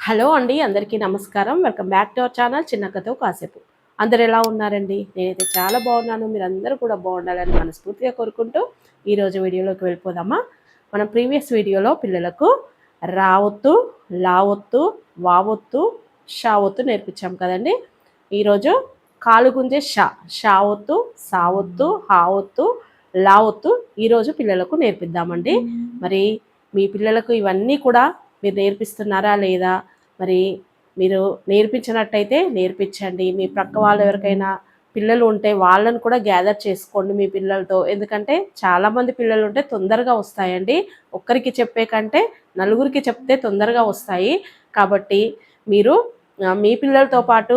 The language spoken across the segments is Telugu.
హలో అండి, అందరికీ నమస్కారం. Welcome back to our channel చిన్న కథ కాసేపు. అందరు ఎలా ఉన్నారండి? నేనైతే చాలా బాగున్నాను. మీరందరూ కూడా బాగుండాలని మనస్ఫూర్తిగా కోరుకుంటూ ఈరోజు వీడియోలోకి వెళ్ళిపోదామా. మనం ప్రీవియస్ వీడియోలో పిల్లలకు రావొత్తు, లావొత్తు, వావొత్తు, షావొత్తు నేర్పించాం కదండి. ఈరోజు కాలు గుంజే షావొత్తు, సావొత్తు, హావొత్తు, లావొత్తు ఈరోజు పిల్లలకు నేర్పిద్దామండి. మరి మీ పిల్లలకు ఇవన్నీ కూడా మీరు నేర్పిస్తున్నారా లేదా? మరి మీరు నేర్పించినట్టయితే నేర్పించండి. మీ ప్రక్క వాళ్ళు ఎవరికైనా పిల్లలు ఉంటే వాళ్ళని కూడా గ్యాదర్ చేసుకోండి మీ పిల్లలతో. ఎందుకంటే చాలామంది పిల్లలు ఉంటే తొందరగా వస్తాయండి. ఒక్కరికి చెప్పే కంటే నలుగురికి చెప్తే తొందరగా వస్తాయి. కాబట్టి మీరు మీ పిల్లలతో పాటు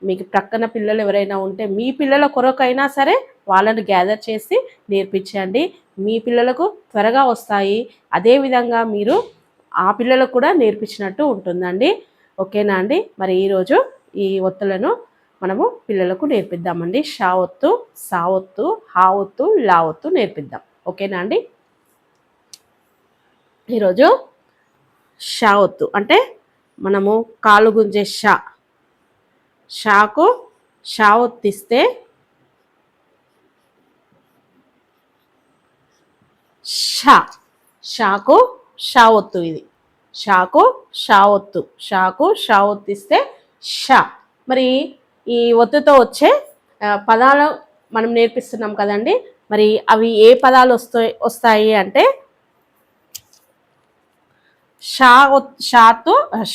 మీకు ప్రక్కన పిల్లలు ఎవరైనా ఉంటే మీ పిల్లల కొరకైనా సరే వాళ్ళని గ్యాదర్ చేసి నేర్పించండి. మీ పిల్లలకు త్వరగా వస్తాయి. అదేవిధంగా మీరు ఆ పిల్లలకు కూడా నేర్పించినట్టు ఉంటుందండి. ఓకేనా అండి? మరి ఈరోజు ఈ ఒత్తులను మనము పిల్లలకు నేర్పిద్దామండి. షా ఒత్తు, సా ఒత్తు, హా ఒత్తు, లా ఒత్తు నేర్పిద్దాం. ఓకేనా అండి? ఈరోజు షా ఒత్తు అంటే మనము కాలు గుంజే షాకు షా ఒత్తిస్తే షాకు షా ఒత్తు. ఇది షాకు షా ఒత్తు. షాకు షా ఒత్తిస్తే షా. మరి ఈ ఒత్తుతో వచ్చే పదాలు మనం నేర్పిస్తున్నాం కదండి. మరి అవి ఏ పదాలు వస్తాయి అంటే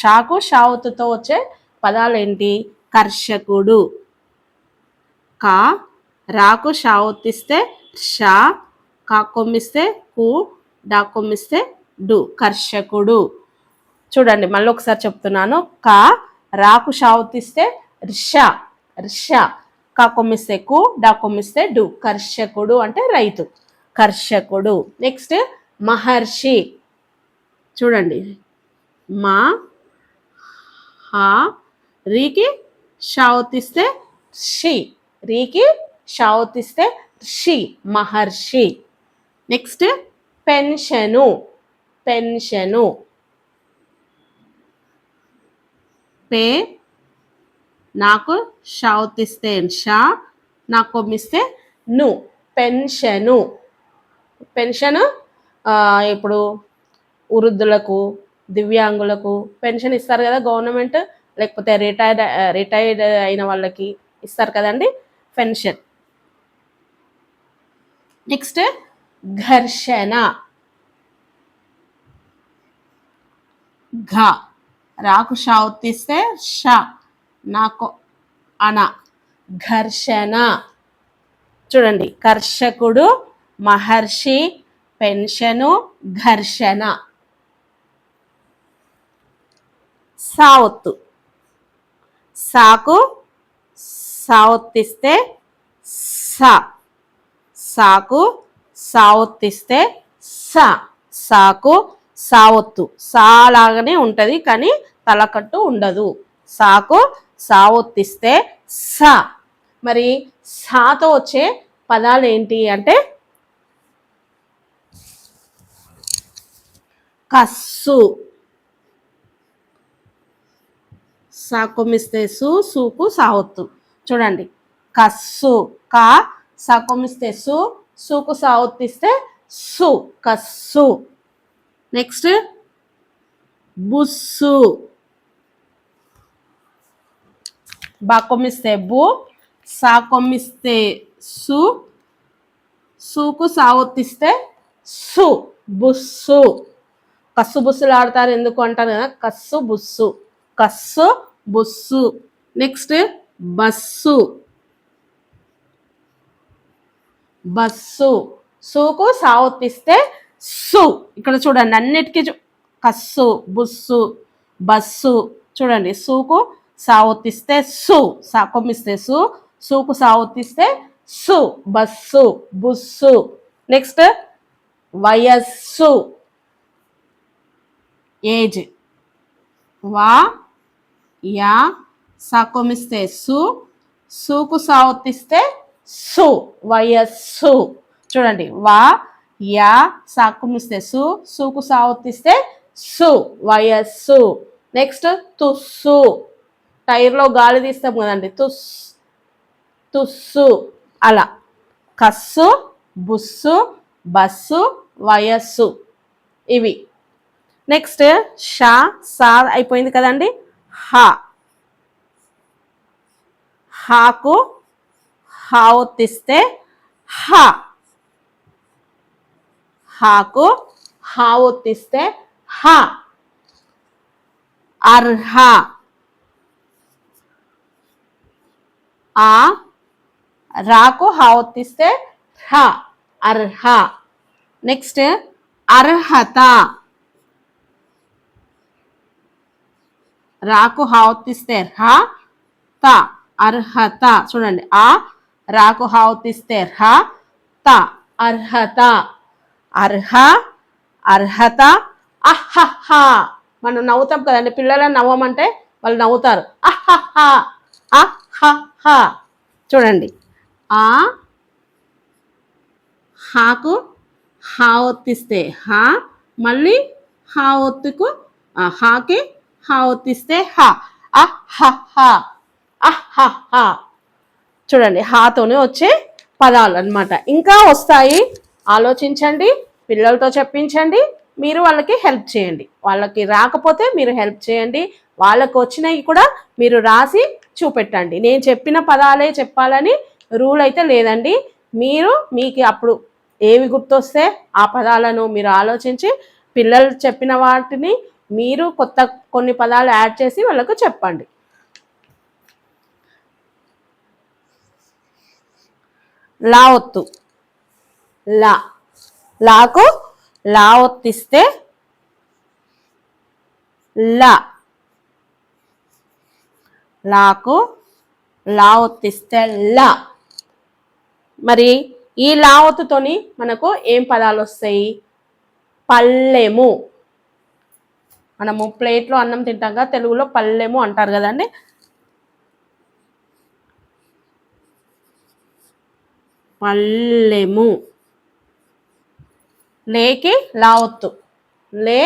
షాకు షా ఒత్తుతో వచ్చే పదాలు ఏంటి? కర్షకుడు. కా రాకు షా ఒత్తిస్తే షా, కా కొమ్మిస్తే కు, డా కొమ్మిస్తే డు. కర్షకుడు. చూడండి మళ్ళీ ఒకసారి చెప్తున్నాను. కా రాకు షా ఒత్తిస్తే రిషా, రిషా. కా కొమ్మిస్తే కు, డా కొమ్మిస్తే డు. కర్షకుడు అంటే రైతు. కర్షకుడు. నెక్స్ట్ మహర్షి. చూడండి మా హా రీకి షా ఒత్తిస్తే షి, రీకి షా ఒత్తిస్తే షి. మహర్షి. Next pension. పెన్షను. పే నాకు షా ఒత్తిస్తే షా, నాకు కొమ్మిస్తే ను. పెన్షను. పెన్షన్ ఇప్పుడు వృద్ధులకు, దివ్యాంగులకు పెన్షన్ ఇస్తారు కదా గవర్నమెంట్, లేకపోతే రిటైర్డ్ అయిన వాళ్ళకి ఇస్తారు కదండి పెన్షన్. నెక్స్ట్ ఘర్షణ. ఘ రాకు షా ఒత్తిస్తే షా, నాకు అన. ఘర్షణ. చూడండి కర్షకుడు, మహర్షి, పెన్షను, ఘర్షణ. సా ఒత్తు. సాకు సా ఒత్తిస్తే సా, సాకు సా ఒత్తిస్తే సా. సాకు సా ఒత్తు. సా లాగానే ఉంటుంది కానీ తలకట్టు ఉండదు. సాకు సా ఒత్తిస్తే సా. మరి సాతో వచ్చే పదాలు ఏంటి అంటే కస్సు. సా కొమ్మిస్తే సు, సూకు సా ఒత్తు. చూడండి కస్సు. కా సా కొమ్మిస్తే సు, సూకు సా ఒత్తిస్తే సు. కస్సు. నెక్స్ట్ బుస్సు. బా కొమ్మిస్తే బు, సా కొమ్మిస్తే సు, సూకు సా ఒత్తిస్తే సు. బుస్సు. కస్సు బుస్సులు ఆడతారు ఎందుకు అంటారు కదా. కస్సు బుస్సు. కస్సు బుస్సు. Next bus. బస్సు. సూకు సా ఒత్తిస్తే సు. ఇక్కడ చూడండి అన్నిటికీ కస్సు, బుస్సు, బస్సు. చూడండి సూకు సా ఒత్తిస్తే సు, సా కొమ్మిస్తే సు, సూకు సా ఒత్తిస్తే సు. బస్సు, బుస్సు. నెక్స్ట్ వయస్సు. ఏజ్. వా యా సా కొమ్మిస్తే సు, సూకు సా ఒత్తిస్తే సు. వయస్సు. చూడండి వా యా సా కొమ్మిస్తే సు, సూకు సా ఒత్తిస్తే సు. వయస్సు. నెక్స్ట్ తుస్సు, టైర్లో గాలి తీస్తాం కదండి, తుస్సు అలా. కస్సు, బుస్సు, బస్సు, వయస్సు ఇవి. నెక్స్ట్ షా, సా అయిపోయింది కదండి. హా, హాకు హా ఒత్తిస్తే హా, హాకు హా ఒత్తిస్తే హా. అర్హ, ఆ రాకు హా ఒత్తిస్తే హ, అర్హ. నెక్స్ట్ అర్హత, రాకు హా ఒత్తిస్తే హ, త, అర్హత. చూడండి, ఆ రాకు హా ఒత్తిస్తే హ, త, అర్హత. అర్హ, అర్హత. అహహ, మనం నవ్వుతాం కదండి, పిల్లలను నవ్వమంటే వాళ్ళు నవ్వుతారు. అహహ, అహహ. చూడండి, ఆ హాకు హా ఒత్తిస్తే హా, మళ్ళీ హా ఒత్తుకు హాకి హా ఒత్తిస్తే హ, అహహ, అహహ. చూడండి, హాతోనే వచ్చే పదాలు అన్నమాట. ఇంకా వస్తాయి, ఆలోచించండి, పిల్లలతో చెప్పించండి, మీరు వాళ్ళకి హెల్ప్ చేయండి. వాళ్ళకి రాకపోతే మీరు హెల్ప్ చేయండి, వాళ్ళకు వచ్చినవి కూడా మీరు రాసి చూపెట్టండి. నేను చెప్పిన పదాలే చెప్పాలని రూల్ అయితే లేదండి. మీకు అప్పుడు ఏవి గుర్తొస్తే ఆ పదాలను మీరు ఆలోచించి పిల్లలు చెప్పిన వాటిని మీరు కొన్ని పదాలు యాడ్ చేసి వాళ్ళకు చెప్పండి. లా ఒత్తు, లా, లాకు లా ఒత్తిస్తే లా, లాకు లా ఒత్తిస్తే లా. మరి ఈ లా ఒత్తుతోని మనకు ఏం పదాలు వస్తాయి? పల్లెము, మనము ప్లేట్లో అన్నం తింటాం కదా, తెలుగులో పల్లెము అంటారు కదండి. పల్లెము. లేకి లా ఒత్తు, లే,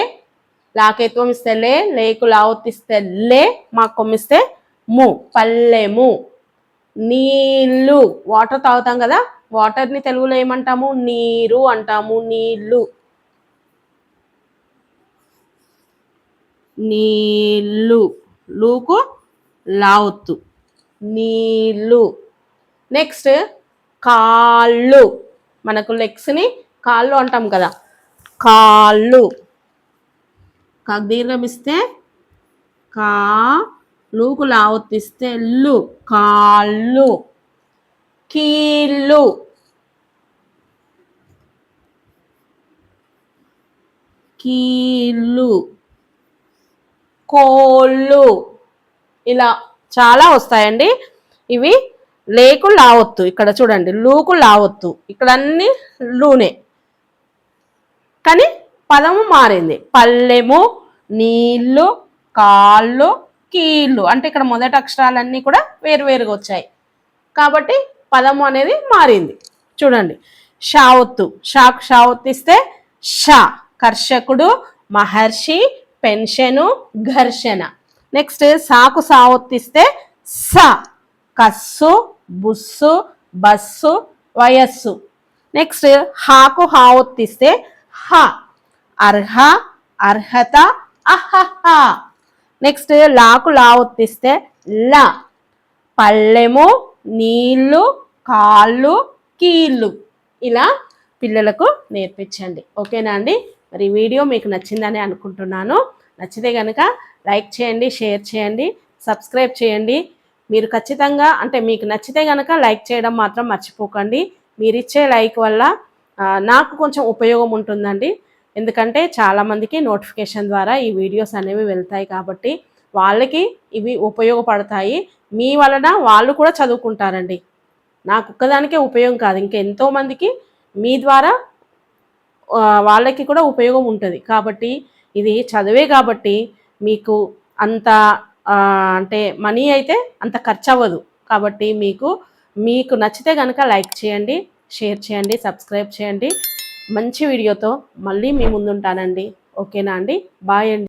లాకేత్వం ఇస్తే లే, లేకు లా ఒత్తిస్తే లే, మా కొమ్మిస్తే ము, పల్లెము. నీళ్ళు, వాటర్ తాగుతాం కదా, వాటర్ని తెలుగులో ఏమంటాము? నీరు అంటాము. నీళ్ళు, నీళ్ళు. లూకు లా ఒత్తు, నీళ్ళు. నెక్స్ట్ కాళ్ళు, మనకు లెగ్స్ని కాళ్ళు అంటాం కదా, కాళ్ళు. దీర్ఘం ఇస్తే కా, లూకు లా ఒత్తిస్తే లు, కాళ్ళు. కీళ్ళు, కీళ్ళు. కోళ్ళు. ఇలా చాలా వస్తాయండి. ఇవి లేకు లావొత్తు, ఇక్కడ చూడండి లూకు లావొత్తు, ఇక్కడ అన్ని లూనే, కానీ పదము మారింది. పల్లెము, నీళ్ళు, కాళ్ళు, కీళ్ళు. అంటే ఇక్కడ మొదటి అక్షరాలన్నీ కూడా వేరువేరుగా వచ్చాయి కాబట్టి పదము అనేది మారింది. చూడండి, షా ఒత్తు, షాకు షా ఒత్తిస్తే షా, కర్షకుడు, మహర్షి, పెన్షను, ఘర్షణ. నెక్స్ట్ సాకు సా ఒత్తిస్తే స, కస్సు, బుస్సు, బస్సు, వయస్సు. నెక్స్ట్ హాకు హా ఒత్తిస్తే హ, అర్హ, అర్హత, అహహ. నెక్స్ట్ లాకు లా ఒత్తిస్తే ల, పల్లెము, నీళ్ళు, కాళ్ళు, కీళ్ళు. ఇలా పిల్లలకు నేర్పించండి. ఓకేనా అండి? మరి వీడియో మీకు నచ్చిందని అనుకుంటున్నాను. నచ్చితే కనుక లైక్ చేయండి, షేర్ చేయండి, సబ్స్క్రైబ్ చేయండి. మీరు ఖచ్చితంగా అంటే మీకు నచ్చితే కనుక లైక్ చేయడం మాత్రం మర్చిపోకండి. మీరిచ్చే లైక్ వల్ల నాకు కొంచెం ఉపయోగం ఉంటుందండి. ఎందుకంటే చాలామందికి నోటిఫికేషన్ ద్వారా ఈ వీడియోస్ అనేవి వెళ్తాయి కాబట్టి వాళ్ళకి ఇవి ఉపయోగపడతాయి. మీ వలన వాళ్ళు కూడా చదువుకుంటారండి. నాకు ఒక్కదానికే ఉపయోగం కాదు, ఇంకా ఎంతోమందికి మీ ద్వారా వాళ్ళకి కూడా ఉపయోగం ఉంటుంది. కాబట్టి ఇది చదివే కాబట్టి మీకు అంత అంటే మనీ అయితే అంత ఖర్చు అవ్వదు. కాబట్టి మీకు నచ్చితే కనుక లైక్ చేయండి, షేర్ చేయండి, సబ్స్క్రైబ్ చేయండి. మంచి వీడియోతో మళ్ళీ మీ ముందుంటానండి. ఓకేనా అండి? బాయ్ అండి.